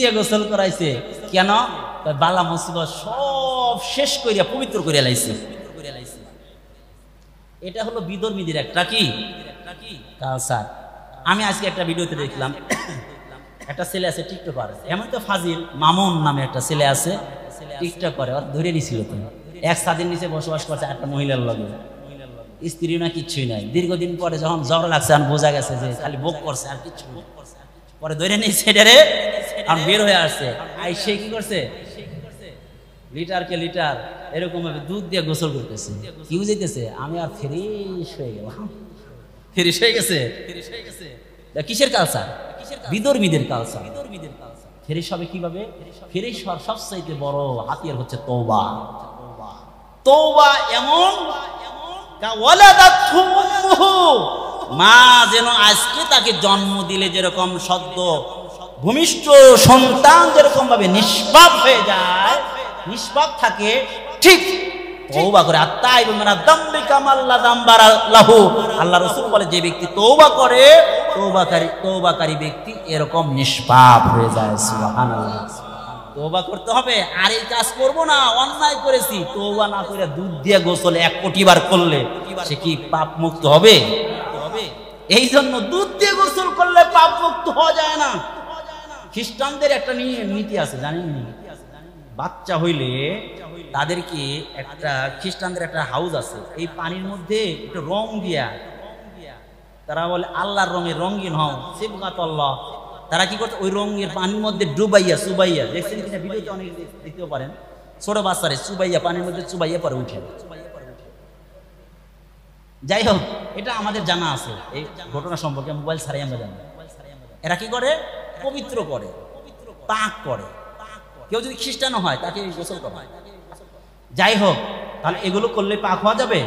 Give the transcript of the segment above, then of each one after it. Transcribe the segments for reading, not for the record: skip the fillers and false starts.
দিয়ে গোসল করাইছে কেন? বালা মুসিবত সব শেষ করিয়া পবিত্র করিয়া লাইছে। এটা হলো বিধর্মীদের একটা কি কালচার। আমি আজকে একটা ভিডিওতে দেখলাম, একটা ছেলে আছে টিকটকার, এমন তো ফাজিল মামুন নামে একটা ছেলে আছে, টিকটক করে, ওর ধরে নিছিল তো এক ছাদের নিচে বসবাস করছে একটা মহিলার লগে, স্ত্রী না কিচ্ছুই নাই। দীর্ঘদিন পরে যখন জ্বর লাগছে আর বোঝা গেছে যে খালি ভোগ করছে আর কিচ্ছু, পরে ধরে নিয়েছে এটারে আর বের হয়ে আসছে। আই সে কি করছে, লিটারকে লিটার এরকম ভাবে দুধ দিয়ে গোসল করতেছে। কি বুঝাইতেছে, আমি আর ফ্রেশ হয়ে গেলাম, ফ্রেশ হয়ে গেছে। কিসের কালচার? বিধর্মীদের কালচার। ফ্রেশ হবে কিভাবে? ফ্রেশ হওয়ার সবচাইতে বড় হাতিয়ার হচ্ছে তওবা। তওবা এমন মা যেন আজকে তাকে জন্ম দিলে যেরকম সদ্য ভূমিষ্ঠ সন্তান যেরকম ভাবে নিষ্পাপ হয়ে যায়, নিষ্পাপ থাকে, ঠিক তওবা করে আল্লাহ রাসূল বলে যে ব্যক্তি তওবা করে, তওবাকারী ব্যক্তি এরকম নিষ্পাপ হয়ে যায়। সুবহানাল্লাহ। তওবা করতে হবে, আর এই কাজ করব না, অন্যায় করেছি, তওবা না করে দুধ দিয়ে গোসল 1 কোটি বার করলে সে কি পাপ মুক্ত হবে? এই জন্য দুধ দিয়ে গোসল করলে পাপ মুক্ত হওয়া যায় না। খ্রিস্টানদের একটা নীতি আছে জানেন, বাচ্চা হইলে তাদেরকে একটা খ্রিস্টানদের একটা হাউস আছে, এই পানির মধ্যে একটু রং দিয়া, তারা বলে আল্লাহর রঙে রঙিন হও সিবগাতুল্লাহ। তারা কি করতে, ওই রঙের পানির মধ্যে ডুবাইয়া চুবাইয়া, দেখছেন কিনা ভিডিওতে অনেক দেখতেও পারেন, ছোট বাচ্চারে চুবাইয়া পানির মধ্যে চুবাইয়া পরে উঠে। যাই হোক, এটা আমাদের জানা আছে, এই ঘটনা সম্পর্কে মোবাইল ছাড়াই আমরা জানি। এরা কি করে, পবিত্র করে, পাক করে। কেউ যদি খ্রিস্টানও হয় তাকে গোসল করায়। যাই হোক, তাহলে এগুলো করলে পাক হওয়া যাবে?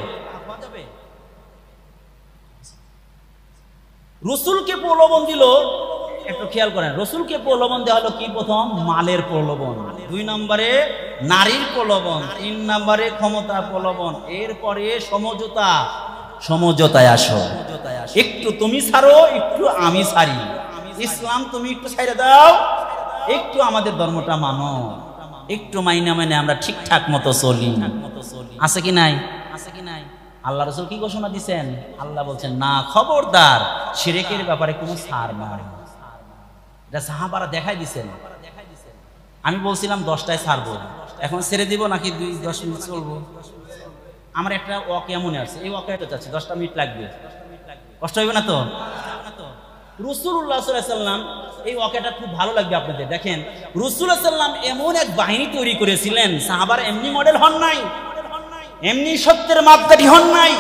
রসুলকে প্রলোভন দিল, একটু খেয়াল করেন, রসুলকে প্রলোভন দেওয়া হলো কি? প্রথম মালের প্রলোভন, 2 নম্বরে নারীর প্রলোভন, 3 নম্বরে ক্ষমতার প্রলোভন, এরপরে সমঝোতায় আসো, একটু তুমি ছাড়ো একটু আমি ছাড়ি, ইসলাম তুমি একটু ছাইড়ে দাও, একটু আমাদের ধর্মটা মানো, একটু মাইনে আমরা ঠিকঠাক মতো চলি। আছে কি নাই? আল্লাহ রাসূল কি ঘোষণা দিচ্ছেন? আল্লাহ বলছেন না, খবরদার শিরকের ব্যাপারে কোনো ছাড় নাই। এটা সাহাবারা দেখাই দিচ্ছেন। আমি বলছিলাম 10টায় ছাড়বো, এখন ছেড়ে দিব নাকি 10 মিনিট চলবো? আমার একটা ওয়াকিয়া মনে আছে, এই ওয়াকিয়াটা চাচ্ছি 10টা মিনিট লাগবে, কষ্ট হবে না তো? রাসূলুল্লাহ সাল্লাল্লাহু আলাইহি ওয়াসাল্লাম, এই ওয়াকিয়াটা খুব ভালো লাগবে আপনাদের। দেখেন, রাসূলুল্লাহ সাল্লাল্লাহু আলাইহি ওয়াসাল্লাম এমন এক বাহিনী তৈরি করেছিলেন, সাহাবারা এমনি মডেল হন নাই, এমনি সত্যের মাপকাঠি হন নাই,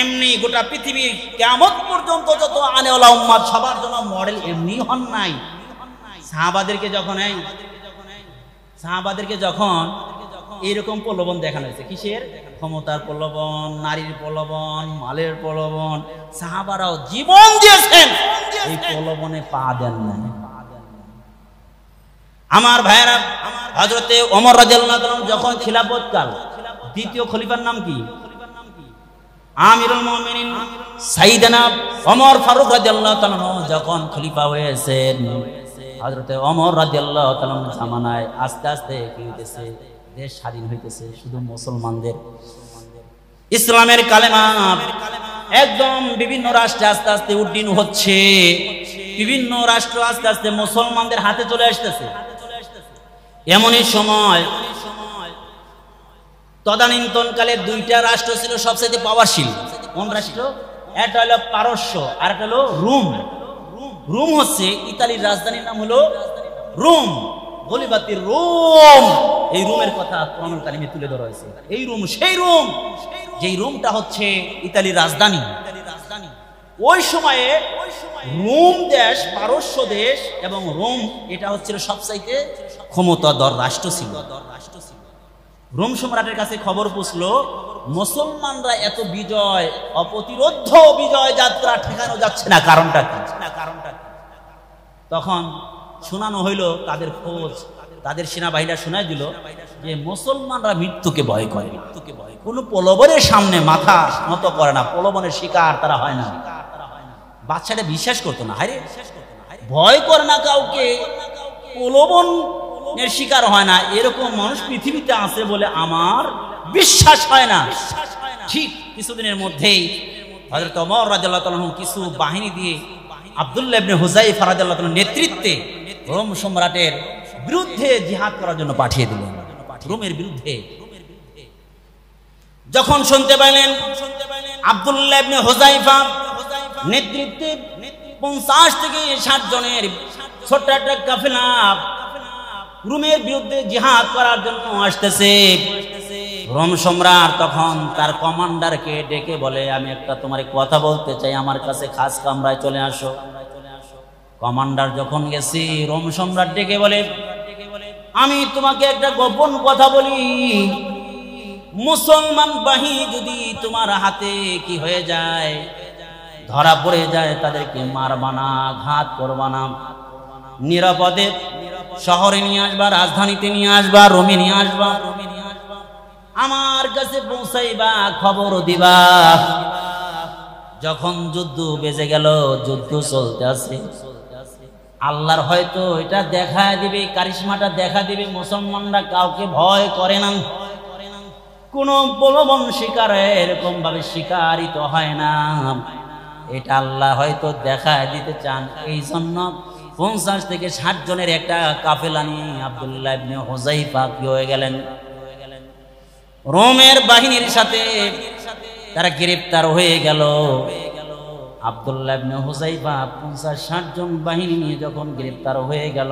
এমনি গোটা পৃথিবী কিয়ামত পর্যন্ত যত আনেওয়ালা উম্মত সবার জন্য মডেল এমনি হন নাই। সাহাবাদেরকে যখন এইরকম প্রলোভন দেখানো হয়েছে, কিসের? ক্ষমতার প্রলোভন, নারীর প্রলোভন, মালের প্রলোভন, সাহাবারাও জীবন দিয়েছেন, এই প্রলোভনে পা দেন না। আমার ভাইয়েরা, হযরতে ওমর রাদিয়াল্লাহু তাআলা যখন খিলাফত কাল, দ্বিতীয় খলিফার নাম কি? আমিরুল মুমিনিন সাইয়েদনা ওমর ফারুক রাদিয়াল্লাহু তাআলা যখন খলিফা হয়েছেন, হযরতে ওমর রাদিয়াল্লাহু তাআলা জামানায় আস্তে আস্তে কি হইতেছে, দেশ স্বাধীন হইতেছে, শুধু মুসলমানদের ইসলামের কালেমা একদম বিভিন্ন রাষ্ট্রে আস্তে আস্তে উড্ডীন হচ্ছে, বিভিন্ন রাষ্ট্র আস্তে আস্তে মুসলমানদের হাতে চলে আসতেছে। এমনই সময় তদানীন্তনকালে 2টা রাষ্ট্র ছিল সবচেয়ে পাওয়ারশীল। কোন রাষ্ট্র? একটা হলো পারস্য আর একটা হলো রোম। রোম হচ্ছে ইতালির রাজধানীর নাম হলো রোম, গলিবাতির রোম। এই রোমের কথা কোরআনুল কারীমে তুলে ধরা হয়েছে। এই রোম সেই রোম, যেই রোমটা হচ্ছে ইতালির রাজধানী। ওই সময়ে রোম দেশ, পারস্য দেশ এবং রোম, এটা হচ্ছিল সবচাইতে ক্ষমতাধর রাষ্ট্র ছিল। রোম সম্রাটের কাছে খবর পৌঁছলো, মুসলমানরা এত বিজয়, অপ্রতিরোধ্য বিজয় যাত্রা ঠেকানো যাচ্ছে না, কারণটা কি? তখন শোনানো হইল তাদের খোঁজ, তাদের সেনাবাহিনীরা শোনায় দিল যে মুসলমানরা মৃত্যুকে ভয় করে, কোনো প্রলোভনের সামনে মাথা নত করে না, প্রলোভনের শিকার তারা হয় না। বাচ্চাটা বিশ্বাস করতো না, হায়রে ভয় করে না কাউকে, প্রলোভনের শিকার হয় না, এরকম মানুষ পৃথিবীতে আছে বলে আমার বিশ্বাস হয় না। ঠিক কিছুদিনের মধ্যেই হযরত ওমর রাদিয়াল্লাহু তাআলা কিছু বাহিনী দিয়ে আব্দুল্লাহ ইবনে হুযায়ফা রাদিয়াল্লাহু তাআলার নেতৃত্বে রোম সম্রাটের বিরুদ্ধে জিহাদ করার জন্য পাঠিয়ে দিলেন। রোমের বিরুদ্ধে যখন শুনতে পেলেন আব্দুল্লাহ ইবনে হুযায়ফা নেতৃত্বে 50 থেকে 60 জনের ছোট্ট একটা কাফেলা রোমের বিরুদ্ধে জিহাদ করার জন্য আসতেছে, রোম সম্রাট তখন তার কমান্ডারকে ডেকে বলে, আমি একটা তোমার কথা বলতে চাই, আমার কাছে খাস কামরায় চলে আসো। কমান্ডার যখন গেছে, রোম সম্রাট ডেকে বলে, আমি তোমাকে একটা গোপন কথা বলি, মুসলমান বাহিনী যদি তোমার হাতে কি হয়ে যায়, ধরা পড়ে যায়, তাদেরকে মারবা না, ঘাত করবা না, নিরাপদে শহরে নিয়ে আসবা, রাজধানীতে নিয়ে আসবা, রোমে নিয়ে আসবা, আমার কাছে পৌঁছাইবা, খবর দিবা। যখন যুদ্ধ বেজে গেল, যুদ্ধ চলতে আছে, আল্লাহর হয়তো এটা দেখা দিবে, কারিশমাটা দেখা দিবে, মুসলমানরা কাউকে ভয় করে না, কোন প্রলোভন শিকারে এরকম ভাবে শিকারিত হয় না, এটা আল্লাহ হয়তো দেখা দিতে চান। এই জন্য 50 থেকে 60 জনের একটা কাফেলা নিয়ে আব্দুল্লাহ ইবনে হুযায়ফা কি হয়ে গেলেন, রোমের বাহিনীর সাথে তারা গ্রেফতার হয়ে গেল। আব্দুল্লাহ ইবনে হুযায়ফা 50-60 জন বাহিনী নিয়ে যখন গ্রেফতার হয়ে গেল,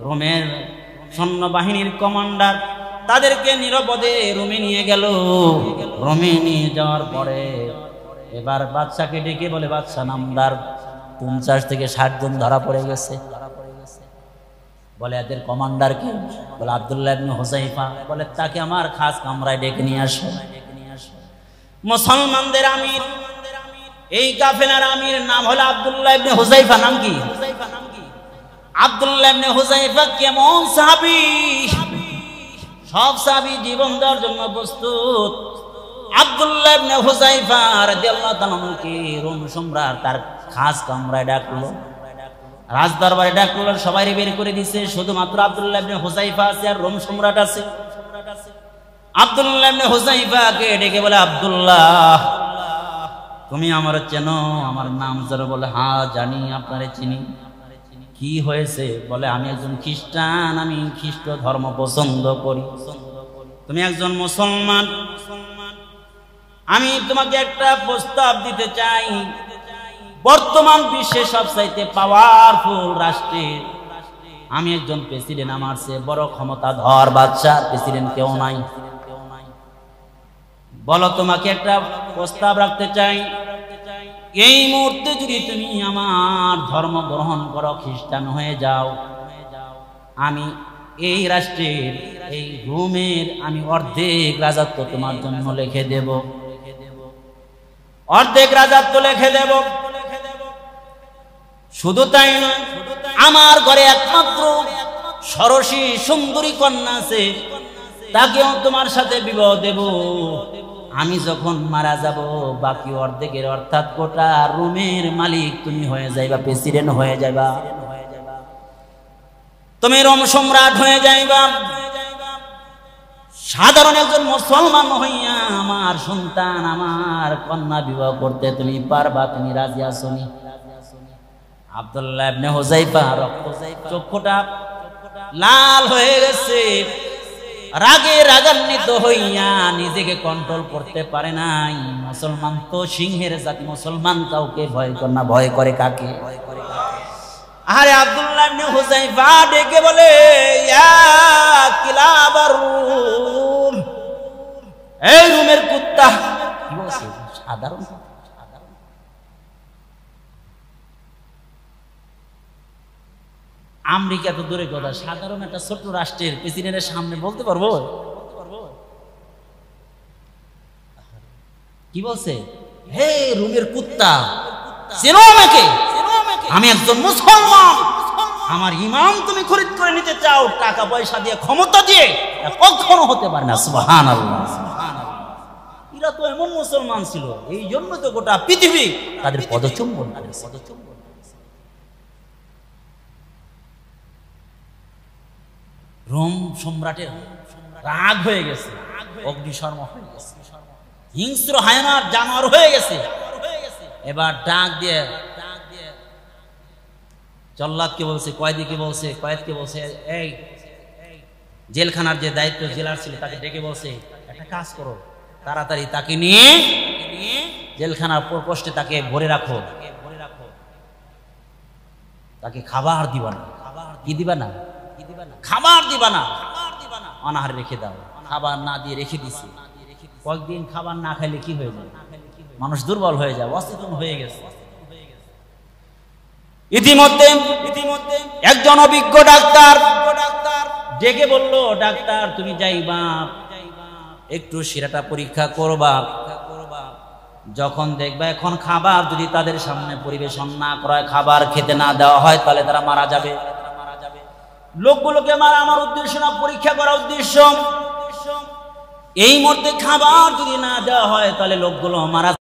রোমের সৈন্য বাহিনীর কমান্ডার তাদেরকে নিরাপদে রোমে নিয়ে গেল। রোমে নিয়ে যাওয়ার পরে এবার বাদশাকে ডেকে বলে, বাদশা নামদার 50 থেকে 60 জন ধরা পড়ে গেছে। বলে এদের কমান্ডার কে? বলে আব্দুল্লাহ ইবনে হুযায়ফা। বলে তাকে আমার খাস কামরায় ডেকে নিয়ে আসো। মুসলমানদের আমির, এই কাফেলার আমির নাম হলো আব্দুল্লাহ ইবনে হুযায়ফা। নাম কি? আব্দুল্লাহ ইবনে হুযায়ফা কেমন সাহাবী, সব সাহাবী জীবন দেওয়ার জন্য প্রস্তুত। আব্দুল্লাহ ইবনে হুযায়ফা রাদিয়াল্লাহু তাআলা কে রোম সম্রাট তার খাস কামরায় ডাকলো, রাজ দরবারে ডাকলো, সবাই বের করে দিছে, শুধুমাত্র আব্দুল্লাহ ইবনে হুযায়ফা আছে আর রোম সম্রাট আছে। আব্দুল্লাহ ইবনে হুযায়ফাকে ডেকে বলে, আব্দুল্লাহ তুমি আমার চেনো? আমার নাম জোরে বলে, হ্যাঁ জানি, আপনারে চিনি। কি হয়েছে? বলে আমি একজন খ্রিস্টান, আমি খ্রিস্ট ধর্ম পছন্দ করি, তুমি একজন মুসলমান, আমি তোমাকে একটা প্রস্তাব দিতে চাই। বর্তমান বিশ্বে সবচাইতে পাওয়ারফুল রাষ্ট্রের আমি একজন প্রেসিডেন্ট, আমার চেয়ে বড় ক্ষমতাধর বাদশাহ প্রেসিডেন্ট কেউ নাই। বলো, তোমাকে একটা প্রস্তাব রাখতে চাই, এই মুহূর্তে যদি তুমি আমার ধর্ম গ্রহণ করো, খ্রিস্টান হয়ে যাও, আমি এই রাষ্ট্রের, এই রোমের আমি অর্ধেক রাজত্ব তোমার জন্য লিখে দেব, অর্ধেক রাজত্ব লিখে দেব। শুধু তাই নয়, আমার ঘরে একমাত্র সরসী সুন্দরী কন্যা আছে, তাকেও তোমার সাথে বিবাহ দেব। আমি যখন মারা যাব, বাকি অর্ধেকের অর্থাৎ গোটা রোমের মালিক তুমি হয়ে যাইবা, প্রেসিডেন্ট হয়ে যাইবা, তুমি রোম সম্রাট হয়ে যাইবা। সাধারণ একজন মুসলমান হইয়া আমার সন্তান, আমার কন্যা বিবাহ করতে তুমি পারবা? তুমি রাজি আছো নি? আব্দুল্লাহ ইবনে হুযায়ফা চক্ষুটা লাল হয়ে গেছে, রাগে রাগান্বিত হইয়া নিজেকে কন্ট্রোল করতে পারে নাই। মুসলমান তো সিংহের জাতি, মুসলমান কাউকে ভয় করে না, ভয় করে কাকে? আরে আব্দুল্লাহ ইবনে হুযায়ফা ডেকে বলে, ইয়া কিলাবার রুম, এই রুমের কুত্তা। কি বলছে? সাধারণ আমেরিকা তো দূরে কথা, সাধারণ একটা ছোট্ট রাষ্ট্রের প্রেসিডেন্টের সামনে বলতে পারবো? কি বলছে? হে রোমের কুত্তা, চেনো আমাকে? আমি একজন মুসলমান, আমার ইমান তুমি খরিদ করে নিতে চাও টাকা পয়সা দিয়ে, ক্ষমতা দিয়ে? কখনো হতে পারে না। সুবহানাল্লাহ। এরা তো এমন মুসলমান ছিল, এই জন্য তো গোটা পৃথিবী তাদের পদচুম্বন করেছে। রোম সম্রাটের রাগ হয়ে গেছে, অগ্নিশর্মা হয়ে গেছে, হিংস্র হায়নার জানোয়ার হয়ে গেছে। এবার ডাক দিয়ে জল্লাদকে বলছে, কয়েদিকে বলছে, কয়েদকে বলছে, এই জেলখানার যে দায়িত্ব জেলার ছিল তাকে ডেকে বলছে, একটা কাজ করো, তাড়াতাড়ি তাকে নিয়ে জেলখানার প্রকোষ্ঠে তাকে ভরে রাখো, তাকে খাবার দিবা না। কি দিবা না? খাবার দিবা না, অনাহারে রেখে দাও। খাবার না দিয়ে রেখে দিছি। কয়েকদিন খাবার না খাইলে কি হয়ে যায়? মানুষ দুর্বল হয়ে যায়, অচেতন হয়ে গেছে। ইতিমধ্যে একজন অভিজ্ঞ ডাক্তার ডেকে বলল, ডাক্তার তুমি যাইবা, একটু শিরাটা পরীক্ষা করবা, যখন দেখবা এখন খাবার যদি তাদের সামনে পরিবেশন না করা, খাবার খেতে না দেওয়া হয়, তাহলে তারা মারা যাবে। লোকগুলোকে মারা আমার উদ্দেশ্য না, পরীক্ষা করা উদ্দেশ্য। এই মুহূর্তে খাবার যদি না দেওয়া হয় তাহলে লোকগুলো মারা